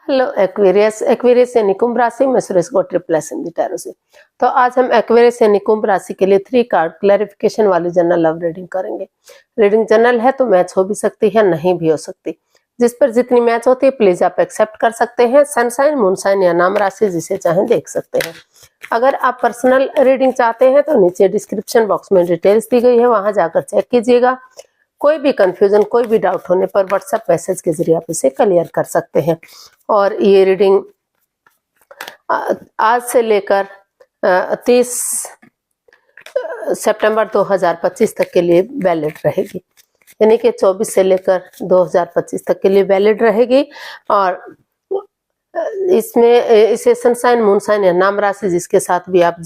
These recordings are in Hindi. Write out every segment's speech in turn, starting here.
Hello Aquarius. एक्वेरियस यानी कुंभ राशि में सुरेश गो ट्रिप्लस इन द टैरो से। तो आज हम एक्वेरियस यानी कुंभ राशि के लिए 3 कार्ड क्लैरिफिकेशन वाली जनरल लव रीडिंग करेंगे। रीडिंग जनरल है तो मैच हो भी सकती है, नहीं भी हो सकती। जिस पर जितनी मैच होती है प्लीज आप एक्सेप्ट कर सकते हैं। सनसाइन, मूनसाइन या नाम राशि जिसे चाहें देख सकते हैं। अगर आप पर्सनल रीडिंग चाहते हैं तो नीचे डिस्क्रिप्शन बॉक्स में डिटेल्स दी गई है, वहां जाकर चेक कीजिएगा। कोई भी कंफ्यूजन, कोई भी डाउट होने पर व्हाट्सएप मैसेज के जरिए आप इसे क्लियर कर सकते हैं। और ये रीडिंग आज से लेकर 30 सितंबर 2025 तक के लिए वैलिड रहेगी, यानी कि 24 से लेकर 2025 तक के लिए वैलिड रहेगी। और इसमें इसे सनसाइन, मूनसाइन या नाम राशि जिसके साथ भी आप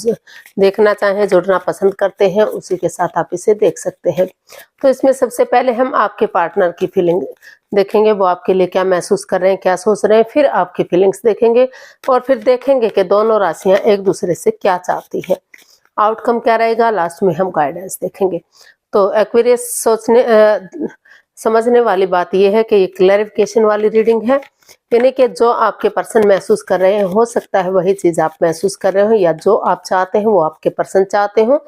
देखना चाहें, जुड़ना पसंद करते हैं, उसी के साथ आप इसे देख सकते हैं। तो इसमें सबसे पहले हम आपके पार्टनर की फीलिंग देखेंगे, वो आपके लिए क्या महसूस कर रहे हैं, क्या सोच रहे हैं। फिर आपकी फीलिंग्स देखेंगे और फिर देखेंगे कि दोनों राशियां एक दूसरे से क्या चाहती है, आउटकम क्या रहेगा। लास्ट में हम गाइडेंस देखेंगे। तो एक्वेरियस समझने वाली बात यह है कि ये क्लैरिफिकेशन वाली रीडिंग है, यानी कि जो आपके पर्सन महसूस कर रहे हैं हो सकता है वही चीज आप महसूस कर रहे हो, या जो आप चाहते हैं वो आपके पर्सन चाहते हो,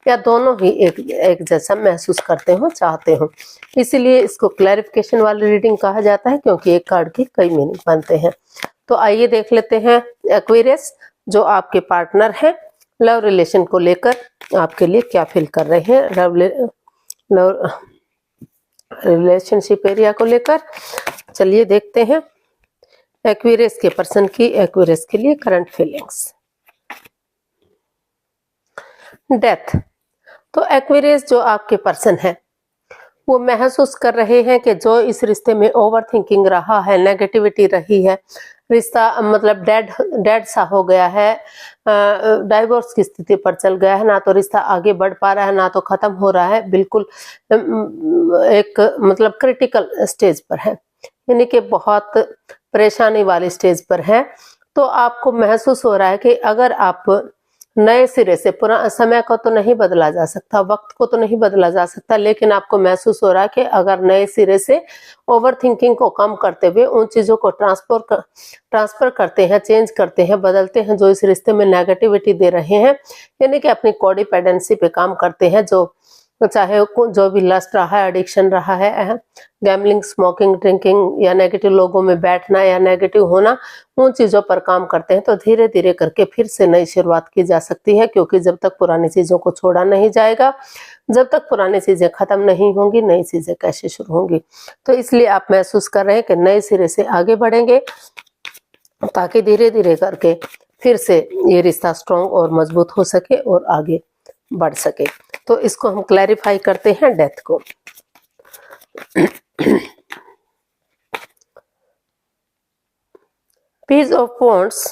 या दोनों ही एक जैसा महसूस करते हो, चाहते हो। इसीलिए इसको क्लैरिफिकेशन वाली रीडिंग कहा जाता है, क्योंकि एक कार्ड के कई मीनिंग बनते हैं। तो आइए देख लेते हैं एक्वेरियस, जो आपके पार्टनर है लव रिलेशन को लेकर आपके लिए क्या फील कर रहे हैं, लव रिलेशनशिप एरिया को लेकर। चलिए देखते हैं एक्वेरियस के पर्सन की एक्वेरियस के लिए करंट फीलिंग्स। डेथ। तो एक्वेरियस जो आपके पर्सन है वो महसूस कर रहे हैं कि जो इस रिश्ते में ओवर थिंकिंग रहा है, नेगेटिविटी रही है, रिश्ता मतलब डेड सा हो गया है, डाइवोर्स की स्थिति पर चल गया है, ना तो रिश्ता आगे बढ़ पा रहा है ना तो खत्म हो रहा है, बिल्कुल एक मतलब क्रिटिकल स्टेज पर है, यानी कि बहुत परेशानी वाली स्टेज पर है। तो आपको महसूस हो रहा है कि अगर आप नए सिरे से, पुराना समय को तो नहीं बदला जा सकता, वक्त को तो नहीं बदला जा सकता, लेकिन आपको महसूस हो रहा है कि अगर नए सिरे से ओवर थिंकिंग को कम करते हुए उन चीजों को ट्रांसफर करते हैं, चेंज करते हैं, बदलते हैं जो इस रिश्ते में नेगेटिविटी दे रहे हैं, यानी कि अपनी कोडिपेंडेंसी पे काम करते हैं, जो चाहे जो भी लस्ट रहा है, एडिक्शन रहा है, गैम्बलिंग, स्मोकिंग, ड्रिंकिंग या नेगेटिव लोगों में बैठना या नेगेटिव होना, उन चीजों पर काम करते हैं। तो धीरे धीरे करके फिर से नई शुरुआत की जा सकती है, क्योंकि जब तक पुरानी चीजों को छोड़ा नहीं जाएगा, जब तक पुरानी चीजें खत्म नहीं होंगी, नई चीजें कैसे शुरू होंगी। तो इसलिए आप महसूस कर रहे हैं कि नए सिरे से आगे बढ़ेंगे, ताकि धीरे धीरे करके फिर से ये रिश्ता स्ट्रॉन्ग और मजबूत हो सके और आगे बढ़ सके। तो इसको हम क्लैरिफाई करते हैं डेथ को। Page of wands,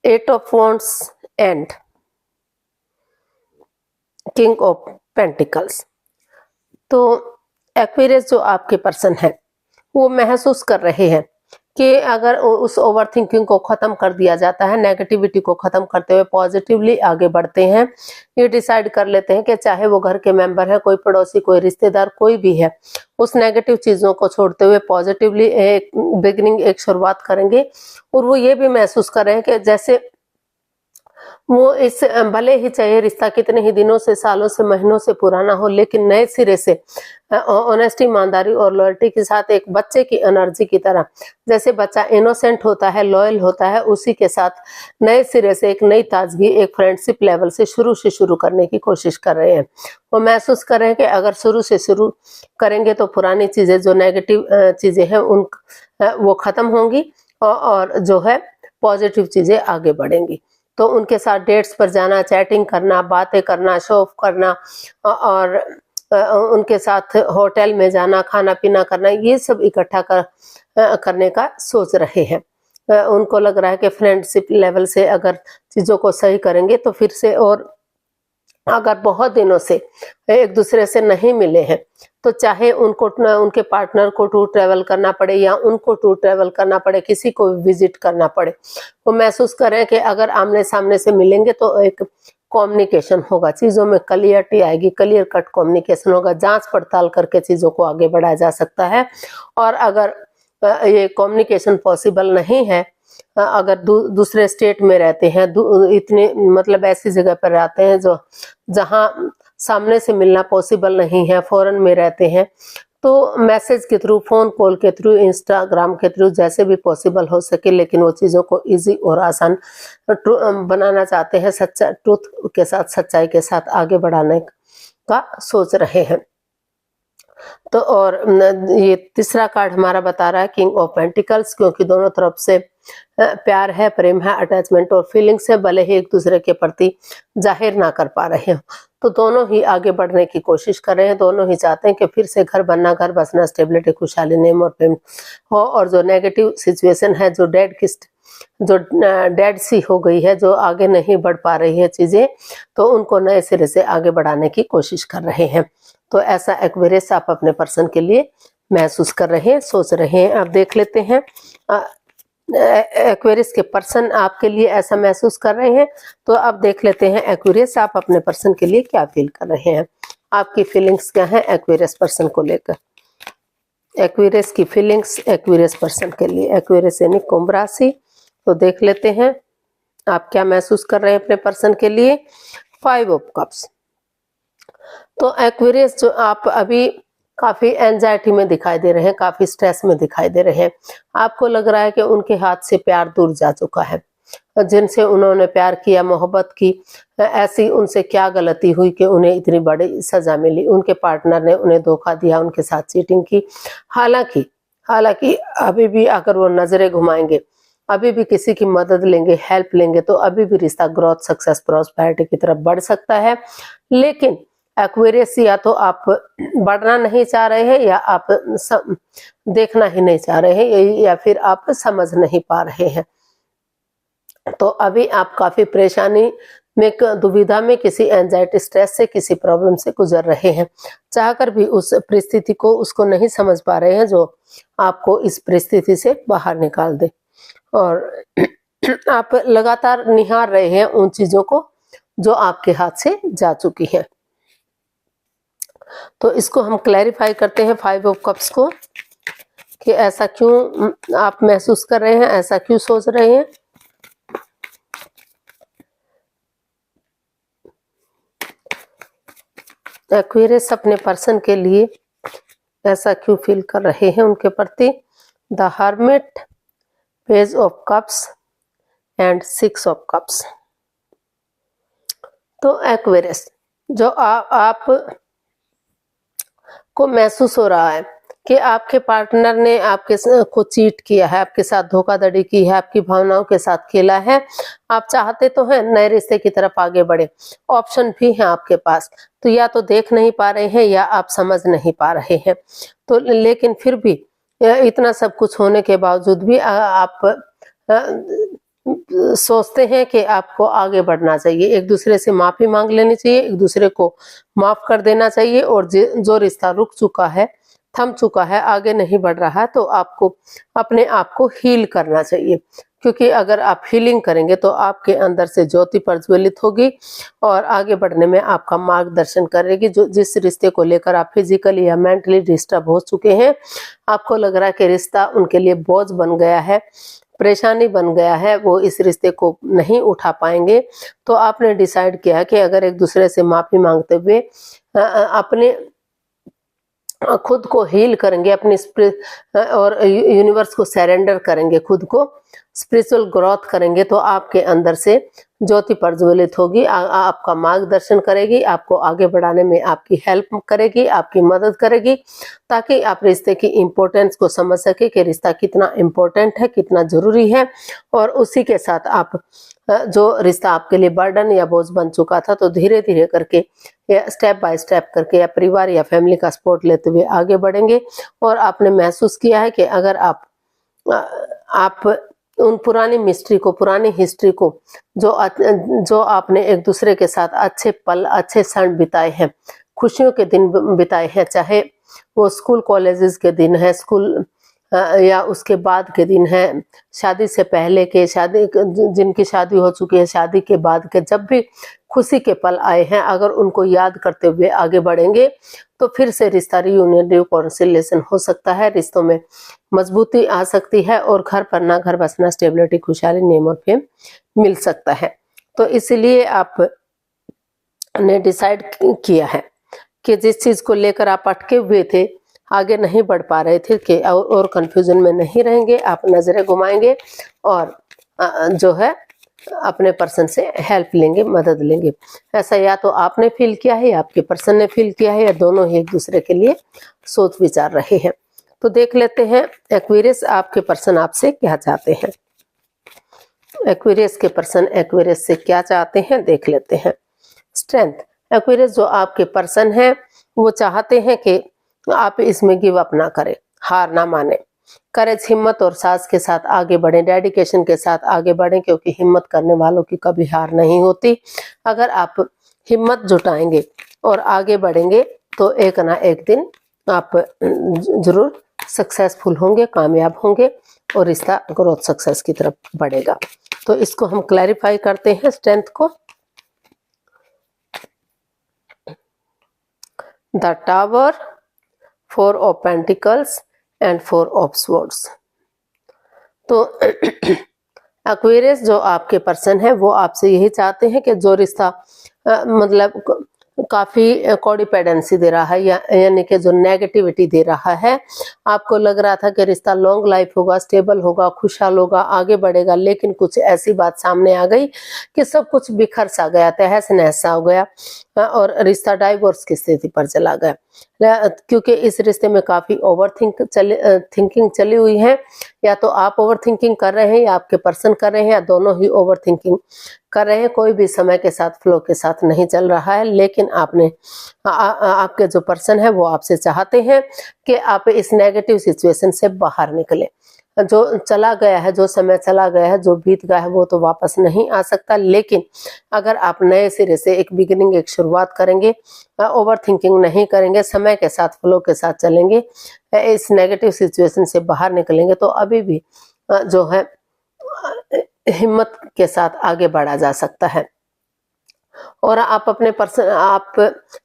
8 of wands and king of pentacles. तो एक्वेरियस जो आपके पर्सन है वो महसूस कर रहे हैं कि अगर उस ओवर थिंकिंग को खत्म कर दिया जाता है, नेगेटिविटी को खत्म करते हुए पॉजिटिवली आगे बढ़ते हैं, ये डिसाइड कर लेते हैं कि चाहे वो घर के मेंबर है, कोई पड़ोसी, कोई रिश्तेदार, कोई भी है, उस नेगेटिव चीजों को छोड़ते हुए पॉजिटिवली एक बिगिनिंग, एक शुरुआत करेंगे। और वो ये भी महसूस कर रहे हैं कि जैसे वो इस भले ही चाहे रिश्ता कितने ही दिनों से, सालों से, महीनों से पुराना हो, लेकिन नए सिरे से ऑनेस्टी, ईमानदारी और लॉयल्टी के साथ एक बच्चे की एनर्जी की तरह, जैसे बच्चा इनोसेंट होता है, लॉयल होता है, उसी के साथ नए सिरे से एक नई ताजगी, एक फ्रेंडशिप लेवल से शुरू करने की कोशिश कर रहे हैं। वो महसूस कर रहे हैं कि अगर शुरू से शुरू करेंगे तो पुरानी चीजें, जो नेगेटिव चीजें हैं उन वो खत्म होंगी और जो है पॉजिटिव चीजें आगे बढ़ेंगी। तो उनके साथ डेट्स पर जाना, चैटिंग करना, बातें करना, शो ऑफ करना और उनके साथ होटल में जाना, खाना पीना करना, ये सब इकट्ठा करने का सोच रहे हैं। उनको लग रहा है कि फ्रेंडशिप लेवल से अगर चीज़ों को सही करेंगे तो फिर से, और अगर बहुत दिनों से एक दूसरे से नहीं मिले हैं तो चाहे उनको, उनके पार्टनर को टूर ट्रैवल करना पड़े या उनको टूर ट्रैवल करना पड़े, किसी को विजिट करना पड़े, वो महसूस करें कि अगर आमने सामने से मिलेंगे तो एक कम्युनिकेशन होगा, चीज़ों में क्लियरिटी आएगी, क्लियर कट कम्युनिकेशन होगा, जांच पड़ताल करके चीज़ों को आगे बढ़ाया जा सकता है। और अगर ये कम्युनिकेशन पॉसिबल नहीं है, अगर दूसरे स्टेट में रहते हैं, इतने मतलब ऐसी जगह पर रहते हैं जो जहाँ सामने से मिलना पॉसिबल नहीं है, फॉरेन में रहते हैं, तो मैसेज के थ्रू, फोन कॉल के थ्रू, इंस्टाग्राम के थ्रू जैसे भी पॉसिबल हो सके, लेकिन वो चीज़ों को इजी और आसान बनाना चाहते हैं, ट्रूथ के साथ, सच्चाई के साथ आगे बढ़ाने का सोच रहे हैं। तो और ये तीसरा कार्ड हमारा बता रहा है किंग ऑफ पेंटिकल्स, क्योंकि दोनों तरफ से प्यार है, प्रेम है, अटैचमेंट और फीलिंग्स है, भले ही एक दूसरे के प्रति जाहिर ना कर पा रहे हो, तो दोनों ही आगे बढ़ने की कोशिश कर रहे हैं, दोनों ही चाहते हैं कि फिर से घर बनना, घर बसना, स्टेबिलिटी, खुशहाली, नेम और प्रेम हो, और जो नेगेटिव सिचुएशन है, जो डेड सी हो गई है, जो आगे नहीं बढ़ पा रही है चीजें, तो उनको नए सिरे से आगे बढ़ाने की कोशिश कर रहे हैं। तो ऐसा एक्वेरियस आप अपने पर्सन के लिए महसूस कर रहे हैं, सोच रहे हैं। अब देख लेते हैं एक्वेरियस के पर्सन आपके लिए ऐसा महसूस कर रहे हैं, तो अब देख लेते हैं एक्वेरियस आप अपने पर्सन के लिए क्या फील कर रहे हैं, आपकी फीलिंग्स क्या है एक्वेरियस पर्सन को लेकर। एक्वेरियस की फीलिंग्स एक्वेरियस पर्सन के लिए, एक्वेरियस यानी कुंभ राशि, तो देख लेते हैं आप क्या महसूस कर रहे हैं अपने पर्सन के लिए। 5 ऑफ कप्स, तो एक्वेरियस जो आप अभी काफी एंजाइटी में दिखाई दे रहे हैं, काफी स्ट्रेस में दिखाई दे रहे हैं, आपको लग रहा है कि उनके हाथ से प्यार दूर जा चुका है, जिनसे उन्होंने प्यार किया, मोहब्बत की, ऐसी उनसे क्या गलती हुई कि उन्हें इतनी बड़ी सजा मिली, उनके पार्टनर ने उन्हें धोखा दिया, उनके साथ चीटिंग की। हालांकि अभी भी अगर वो नजरें घुमाएंगे, अभी भी किसी की मदद लेंगे, हेल्प लेंगे, तो अभी भी रिश्ता ग्रोथ, सक्सेस, प्रॉस्पेरिटी की तरफ बढ़ सकता है। लेकिन एक्वेरियस या तो आप बढ़ना नहीं चाह रहे हैं, या आप देखना ही नहीं चाह रहे हैं, या फिर आप समझ नहीं पा रहे हैं। तो अभी आप काफी परेशानी में, दुविधा में, किसी एंजाइटी, स्ट्रेस से, किसी प्रॉब्लम से गुजर रहे हैं, चाहकर भी उस परिस्थिति को, उसको नहीं समझ पा रहे हैं जो आपको इस परिस्थिति से बाहर निकाल दे, और आप लगातार निहार रहे हैं उन चीजों को जो आपके हाथ से जा चुकी है। तो इसको हम क्लैरिफाई करते हैं 5 ऑफ कप्स को, कि ऐसा क्यों आप महसूस कर रहे हैं, ऐसा क्यों सोच रहे हैं। एक्वेरियस अपने पर्सन के लिए ऐसा क्यों फील कर रहे हैं उनके प्रति। The hermit, page of cups and 6 of cups. तो एक्वेरियस जो आप को महसूस हो रहा है कि आपके पार्टनर ने आपके को चीट किया है, आपके साथ धोखाधड़ी की है, आपकी भावनाओं के साथ खेला है। आप चाहते तो हैं नए रिश्ते की तरफ आगे बढ़े, ऑप्शन भी है आपके पास, तो या तो देख नहीं पा रहे हैं या आप समझ नहीं पा रहे हैं। तो लेकिन फिर भी इतना सब कुछ होने के बावजूद भी आप सोचते हैं कि आपको आगे बढ़ना चाहिए, एक दूसरे से माफी मांग लेनी चाहिए, एक दूसरे को माफ कर देना चाहिए, और जो रिश्ता रुक चुका है, थम चुका है, आगे नहीं बढ़ रहा है, तो आपको अपने आप को हील करना चाहिए, क्योंकि अगर आप हीलिंग करेंगे तो आपके अंदर से ज्योति प्रज्वलित होगी और आगे बढ़ने में आपका मार्गदर्शन करेगी। जो जिस रिश्ते को लेकर आप फिजिकली या मेंटली डिस्टर्ब हो चुके हैं, आपको लग रहा है कि रिश्ता उनके लिए बोझ बन गया है, परेशानी बन गया है, वो इस रिश्ते को नहीं उठा पाएंगे, तो आपने डिसाइड किया कि अगर एक दूसरे से माफी मांगते हुए अपने खुद को हील करेंगे, अपनी और यूनिवर्स को सरेंडर करेंगे, खुद को स्पिरिचुअल ग्रोथ करेंगे, तो आपके अंदर से ज्योति प्रज्वलित होगी, आपका मार्गदर्शन करेगी, आपको आगे बढ़ाने में आपकी हेल्प करेगी, आपकी मदद करेगी, ताकि आप रिश्ते की इम्पोर्टेंस को समझ सके कि रिश्ता कितना इम्पोर्टेंट है, कितना जरूरी है, और उसी के साथ आप जो रिश्ता आपके लिए बर्डन या बोझ बन चुका था, तो धीरे धीरे करके या स्टेप बाय स्टेप करके या परिवार या फैमिली का सपोर्ट लेते हुए आगे बढ़ेंगे। और आपने महसूस किया है कि अगर आप उन पुरानी मिस्ट्री को, पुरानी हिस्ट्री को, जो आपने एक दूसरे के साथ अच्छे पल, अच्छे क्षण बिताए हैं, खुशियों के दिन बिताए हैं, चाहे वो स्कूल कॉलेजेस के दिन है, स्कूल या उसके बाद के दिन हैं, शादी से पहले के, शादी जिनकी शादी हो चुकी है, शादी के बाद के, जब भी खुशी के पल आए हैं, अगर उनको याद करते हुए आगे बढ़ेंगे तो फिर से रिश्ता रियूनियन रिकॉन्सिलिएशन हो सकता है, रिश्तों में मजबूती आ सकती है और घर पर ना घर बसना, स्टेबिलिटी, खुशहाली, नेम और फेम मिल सकता है। तो इसलिए आपने डिसाइड किया है कि जिस चीज को लेकर आप अटके हुए थे, आगे नहीं बढ़ पा रहे थे, कि और कंफ्यूजन में नहीं रहेंगे, आप नजरें घुमाएंगे और जो है अपने पर्सन से हेल्प लेंगे, मदद लेंगे। ऐसा या तो आपने फील किया है या आपके पर्सन ने फील किया है, या दोनों ही एक दूसरे के लिए सोच विचार रहे हैं। तो देख लेते हैं एक्वेरियस, आपके पर्सन आपसे क्या चाहते हैं। एक्वेरियस के पर्सन एक्वेरियस से क्या चाहते हैं देख लेते हैं। स्ट्रेंथ, एक्वेरियस जो आपके पर्सन है वो चाहते हैं कि आप इसमें गिव अप ना करें, हार ना माने, करेज, हिम्मत और साहस के साथ आगे बढ़ें, डेडिकेशन के साथ आगे बढ़ें, क्योंकि हिम्मत करने वालों की कभी हार नहीं होती। अगर आप हिम्मत जुटाएंगे और आगे बढ़ेंगे तो एक ना एक दिन आप जरूर सक्सेसफुल होंगे, कामयाब होंगे और रिश्ता ग्रोथ सक्सेस की तरफ बढ़ेगा। तो इसको हम क्लैरिफाई करते हैं स्ट्रेंथ को। The tower, 4 of pentacles and 4 of swords. तो एक्वेरियस जो आपके पर्सन है वो आपसे यही चाहते हैं कि जो रिश्ता मतलब काफी कोडिपेंडेंसी दे रहा है, यानी कि जो नेगेटिविटी दे रहा है, आपको लग रहा था कि रिश्ता लॉन्ग लाइफ होगा, स्टेबल होगा, खुशहाल होगा, आगे बढ़ेगा, लेकिन कुछ ऐसी बात सामने आ गई कि सब कुछ बिखर सा गया, तहस नहस सा हो गया और रिश्ता डाइवोर्स की स्थिति पर चला गया, क्योंकि इस रिश्ते में काफी थिंकिंग चली हुई है। या तो आप ओवर थिंकिंग कर रहे हैं या आपके पर्सन कर रहे हैं, या दोनों ही ओवर थिंकिंग कर रहे हैं। कोई भी समय के साथ, फ्लो के साथ नहीं चल रहा है, लेकिन आपके जो पर्सन है वो आपसे चाहते हैं कि आप इस नेगेटिव सिचुएशन से बाहर निकले। जो चला गया है, जो समय चला गया है, जो बीत गया है, वो तो वापस नहीं आ सकता, लेकिन अगर आप नए सिरे से एक बिगिनिंग, एक शुरुआत करेंगे, ओवर थिंकिंग नहीं करेंगे, समय के साथ, फ्लो के साथ चलेंगे, इस नेगेटिव सिचुएशन से बाहर निकलेंगे, तो अभी भी जो है हिम्मत के साथ आगे बढ़ा जा सकता है। और आप अपने पर्सन, आप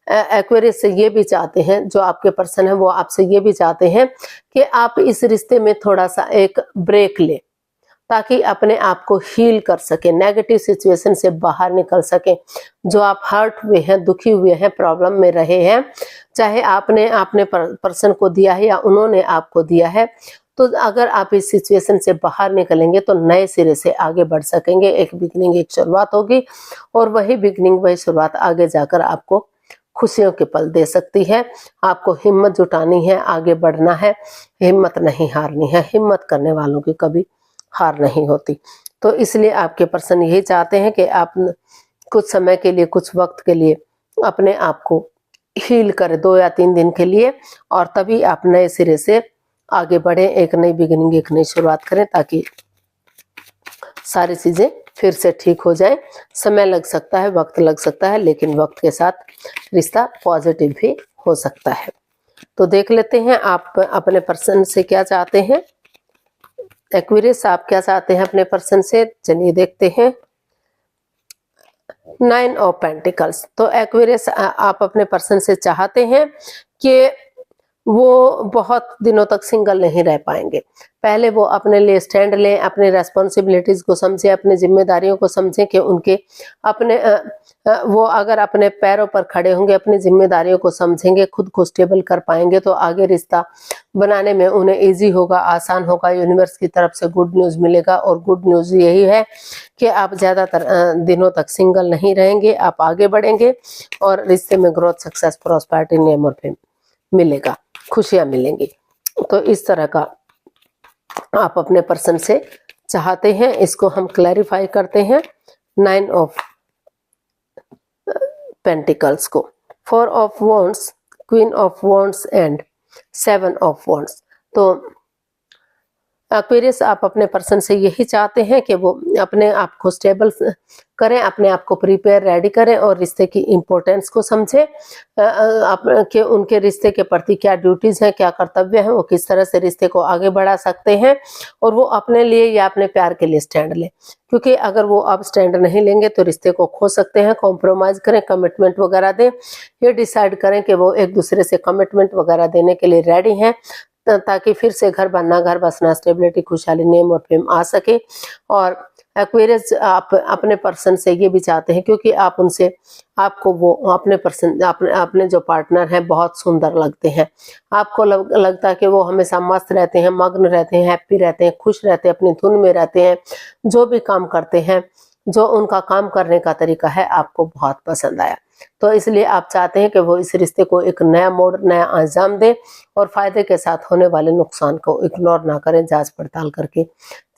एक्वेरियस से ये भी चाहते हैं, जो आपके पर्सन है वो आपसे ये भी चाहते हैं कि आप इस रिश्ते में थोड़ा सा एक ब्रेक ले, ताकि अपने आप को हील कर सके, नेगेटिव सिचुएशन से बाहर निकल सके। जो आप हर्ट हुए हैं, दुखी हुए हैं, प्रॉब्लम में रहे हैं, चाहे आपने पर्सन को दिया है या उन्होंने आपको दिया है, तो अगर आप इस सिचुएशन से बाहर निकलेंगे तो नए सिरे से आगे बढ़ सकेंगे, एक बिगनिंग, एक शुरुआत होगी, और वही बिगनिंग, वही शुरुआत आगे जाकर आपको खुशियों के पल दे सकती है। आपको हिम्मत जुटानी है, आगे बढ़ना है, हिम्मत नहीं हारनी है। हिम्मत करने वालों की कभी हार नहीं होती। तो इसलिए आपके पर्सन यही चाहते हैं कि आप कुछ समय के लिए, कुछ वक्त के लिए अपने आप को हील करें, 2 या 3 दिन के लिए, और तभी आप नए सिरे से आगे बढ़े, एक नई बिगिनिंग, एक नई शुरुआत करें, ताकि सारी चीजें फिर से ठीक हो जाए। समय लग सकता है, वक्त लग सकता है, लेकिन वक्त के साथ रिश्ता पॉजिटिव भी हो सकता है। तो देख लेते हैं आप अपने पर्सन से क्या चाहते हैं। एक्वेरियस, आप क्या चाहते हैं अपने पर्सन से, चलिए देखते हैं। 9 ऑफ पेंटिकल्स। तो एक्वेरियस, आप अपने पर्सन से चाहते हैं कि वो बहुत दिनों तक सिंगल नहीं रह पाएंगे। पहले वो अपने लिए स्टैंड लें, अपने रेस्पॉन्सिबिलिटीज को समझें, अपनी जिम्मेदारियों को समझें कि उनके अपने वो अगर अपने पैरों पर खड़े होंगे, अपनी जिम्मेदारियों को समझेंगे, खुद को स्टेबल कर पाएंगे, तो आगे रिश्ता बनाने में उन्हें इजी होगा, आसान होगा। यूनिवर्स की तरफ से गुड न्यूज मिलेगा, और गुड न्यूज यही है कि आप ज्यादातर दिनों तक सिंगल नहीं रहेंगे, आप आगे बढ़ेंगे और रिश्ते में ग्रोथ, सक्सेस, प्रॉस्पेरिटी, नेम और फेम मिलेगा, खुशियां मिलेंगी। तो इस तरह का आप अपने पर्सन से चाहते हैं, इसको हम क्लैरिफाई करते हैं 9 ऑफ पेंटिकल्स को। 4 of wands, queen of wands and 7 of wands. तो एक्वेरियस आप अपने पर्सन से यही चाहते हैं कि वो अपने आप को स्टेबल करें, अपने आप को प्रिपेयर रेडी करें और रिश्ते की इम्पोर्टेंस को समझें, कि उनके रिश्ते के प्रति क्या ड्यूटीज हैं, क्या कर्तव्य हैं, वो किस तरह से रिश्ते को आगे बढ़ा सकते हैं और वो अपने लिए या अपने प्यार के लिए स्टैंड लें। क्योंकि अगर वो अब स्टैंड नहीं लेंगे तो रिश्ते को खो सकते हैं। कॉम्प्रोमाइज करें, कमिटमेंट वगैरह दें, ये डिसाइड करें कि वो एक दूसरे से कमिटमेंट वगैरह देने के लिए रेडी हैं, ताकि फिर से घर बनना, घर बसना, स्टेबिलिटी, खुशहाली, नेम और प्रेम आ सके। और एक्वेरियस आप अपने पर्सन से ये भी चाहते हैं, क्योंकि आप उनसे, आपको वो अपने पर्सन, अपने जो पार्टनर हैं बहुत सुंदर लगते हैं। आपको लगता है कि वो हमेशा मस्त रहते हैं, मग्न रहते हैं, हैप्पी रहते हैं, खुश रहते हैं, अपनी धुन में रहते हैं। जो भी काम करते हैं, जो उनका काम करने का तरीका है, आपको बहुत पसंद आया। तो इसलिए आप चाहते हैं कि वो इस रिश्ते को एक नया मोड़, नया अंजाम दें और फायदे के साथ होने वाले नुकसान को इग्नोर ना करें, जांच पड़ताल करके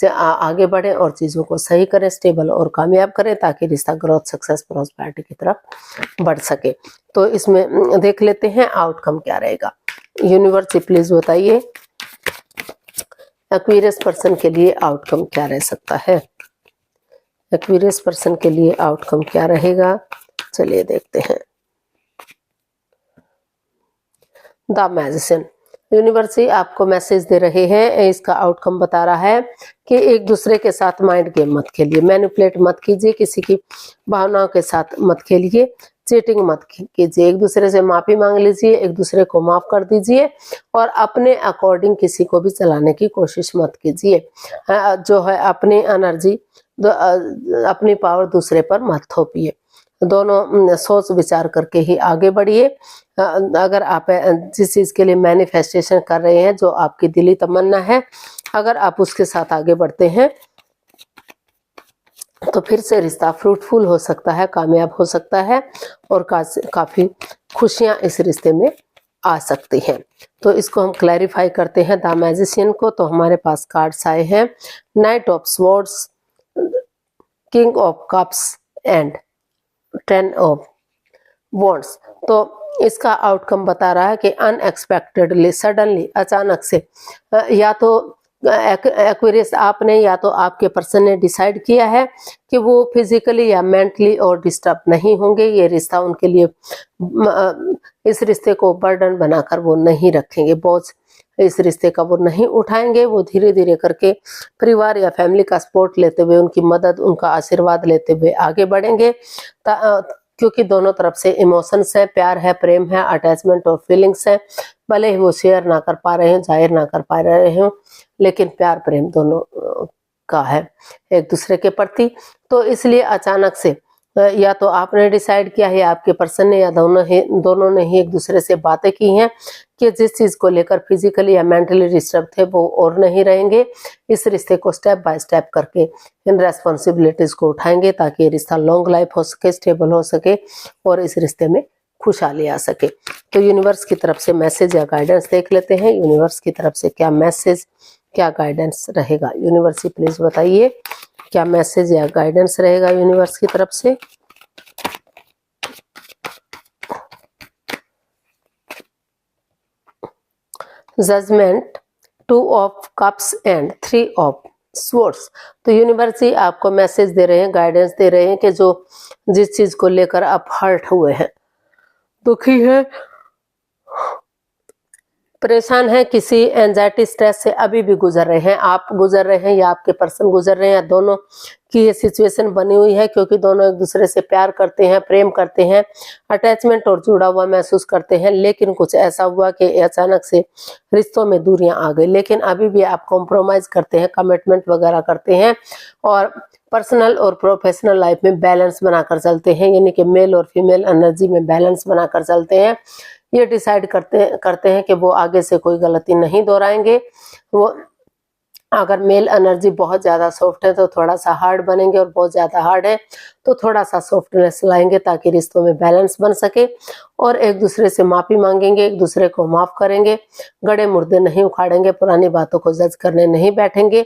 आगे बढ़ें और चीज़ों को सही करें, स्टेबल और कामयाब करें, ताकि रिश्ता ग्रोथ, सक्सेस, प्रॉस्पेरिटी की तरफ बढ़ सके। तो इसमें देख लेते हैं आउटकम क्या रहेगा। यूनिवर्स प्लीज बताइए एक्वेरियस पर्सन के लिए आउटकम क्या रह सकता है। एक्वेरियस पर्सन के लिए आउटकम क्या रहेगा, चलिए देखते हैं। द मैजिशियन, यूनिवर्स आपको मैसेज दे रहे हैं, इसका आउटकम बता रहा है कि एक दूसरे के साथ माइंड गेम मत खेलिए, मैनिपुलेट मत कीजिए, किसी की भावनाओं के साथ मत खेलिए, चीटिंग मत कीजिए, एक दूसरे से माफी मांग लीजिए, एक दूसरे को माफ कर दीजिए और अपने अकॉर्डिंग किसी को भी चलाने की कोशिश मत कीजिए। जो है अपनी एनर्जी, अपनी पावर दूसरे पर मत थोपिए। दोनों सोच विचार करके ही आगे बढ़िए। अगर आप जिस चीज के लिए मैनिफेस्टेशन कर रहे हैं, जो आपकी दिली तमन्ना है, अगर आप उसके साथ आगे बढ़ते हैं तो फिर से रिश्ता फ्रूटफुल हो सकता है, कामयाब हो सकता है और काफी खुशियां इस रिश्ते में आ सकती हैं। तो इसको हम क्लैरिफाई करते हैं द मैजिशियन को। तो हमारे पास कार्ड्स आए हैं, night of swords, king of cups and 10 of wands. तो इसका आउटकम बता रहा है कि अनएक्सपेक्टेडली, सडनली, अचानक से, या तो एक्वेरियस आपने या तो आपके पर्सन ने डिसाइड किया है कि वो फिजिकली या मेंटली और डिस्टर्ब नहीं होंगे। ये रिश्ता उनके लिए, इस रिश्ते को बर्डन बनाकर वो नहीं रखेंगे, बोझ इस रिश्ते का वो नहीं उठाएंगे। वो धीरे धीरे करके परिवार या फैमिली का सपोर्ट लेते हुए, उनकी मदद, उनका आशीर्वाद लेते हुए आगे बढ़ेंगे, क्योंकि दोनों तरफ से इमोशंस है, प्यार है, प्रेम है, अटैचमेंट और फीलिंग्स है। भले ही वो शेयर ना कर पा रहे हैं, जाहिर ना कर पा रहे हो, लेकिन प्यार प्रेम दोनों का है एक दूसरे के प्रति। तो इसलिए अचानक से, या तो आपने डिसाइड किया है, आपके पर्सन ने, या दोनों ने ही एक दूसरे से बातें की हैं कि जिस चीज को लेकर फिजिकली या मेंटली डिस्टर्ब थे वो और नहीं रहेंगे। इस रिश्ते को स्टेप बाय स्टेप करके इन रेस्पॉन्सिबिलिटीज को उठाएंगे, ताकि ये रिश्ता लॉन्ग लाइफ हो सके, स्टेबल हो सके और इस रिश्ते में खुशहाली आ सके। तो यूनिवर्स की तरफ से मैसेज या गाइडेंस देख लेते हैं। यूनिवर्स की तरफ से क्या मैसेज, क्या गाइडेंस रहेगा। यूनिवर्स प्लीज बताइए क्या मैसेज या गाइडेंस रहेगा यूनिवर्स की तरफ से। Judgment, 2 of cups and 3 of swords. तो यूनिवर्स ही आपको मैसेज दे रहे हैं, गाइडेंस दे रहे हैं कि जिस चीज को लेकर आप हर्ट हुए हैं, दुखी है, परेशान है, किसी एंजाइटी, स्ट्रेस से अभी भी गुजर रहे हैं, आप गुजर रहे हैं या आपके पर्सन गुजर रहे हैं, या दोनों की ये सिचुएशन बनी हुई है, क्योंकि दोनों एक दूसरे से प्यार करते हैं, प्रेम करते हैं, अटैचमेंट और जुड़ा हुआ महसूस करते हैं। लेकिन कुछ ऐसा हुआ कि अचानक से रिश्तों में दूरियां आ गई, लेकिन अभी भी आप कॉम्प्रोमाइज करते हैं, कमिटमेंट वगैरह करते हैं और पर्सनल और प्रोफेशनल लाइफ में बैलेंस बनाकर चलते हैं, यानी कि मेल और फीमेल एनर्जी में बैलेंस बनाकर चलते हैं। ये डिसाइड करते हैं कि वो आगे से कोई गलती नहीं दोहराएंगे। वो अगर मेल एनर्जी बहुत ज़्यादा सॉफ्ट है तो थोड़ा सा हार्ड बनेंगे, और बहुत ज़्यादा हार्ड है तो थोड़ा सा सॉफ्टनेस लाएंगे, ताकि रिश्तों में बैलेंस बन सके। और एक दूसरे से माफ़ी मांगेंगे, एक दूसरे को माफ़ करेंगे, गड़े मुर्दे नहीं उखाड़ेंगे, पुरानी बातों को जज करने नहीं बैठेंगे,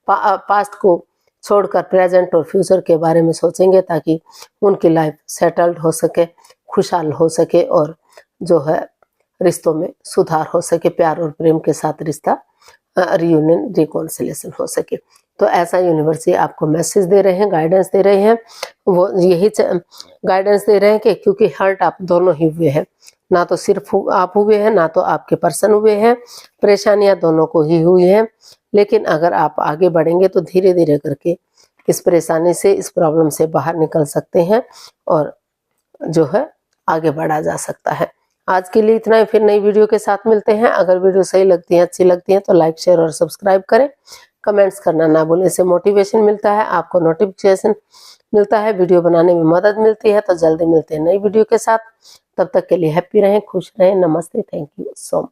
पास्ट को छोड़कर प्रेजेंट और फ्यूचर के बारे में सोचेंगे, ताकि उनकी लाइफ सेटल्ड हो सके, खुशहाल हो सके और जो है रिश्तों में सुधार हो सके, प्यार और प्रेम के साथ रिश्ता रियूनियन रिकॉन्सिलेशन हो सके। तो ऐसा यूनिवर्स ये आपको मैसेज दे रहे हैं, गाइडेंस दे रहे हैं। वो यही गाइडेंस दे रहे हैं कि क्योंकि हर्ट आप दोनों ही हुए हैं, ना तो सिर्फ आप हुए हैं, ना तो आपके पर्सन हुए हैं, परेशानियां दोनों को ही हुई हैं। लेकिन अगर आप आगे बढ़ेंगे तो धीरे धीरे करके इस परेशानी से, इस प्रॉब्लम से बाहर निकल सकते हैं और जो है आगे बढ़ा जा सकता है। आज के लिए इतना ही, फिर नई वीडियो के साथ मिलते हैं। अगर वीडियो सही लगती है, अच्छी लगती है तो लाइक, शेयर और सब्सक्राइब करें। कमेंट्स करना ना भूलें, इससे मोटिवेशन मिलता है, आपको नोटिफिकेशन मिलता है, वीडियो बनाने में मदद मिलती है। तो जल्दी मिलते हैं नई वीडियो के साथ। तब तक के लिए हैप्पी रहें, खुश रहें। नमस्ते, थैंक यू सो मच।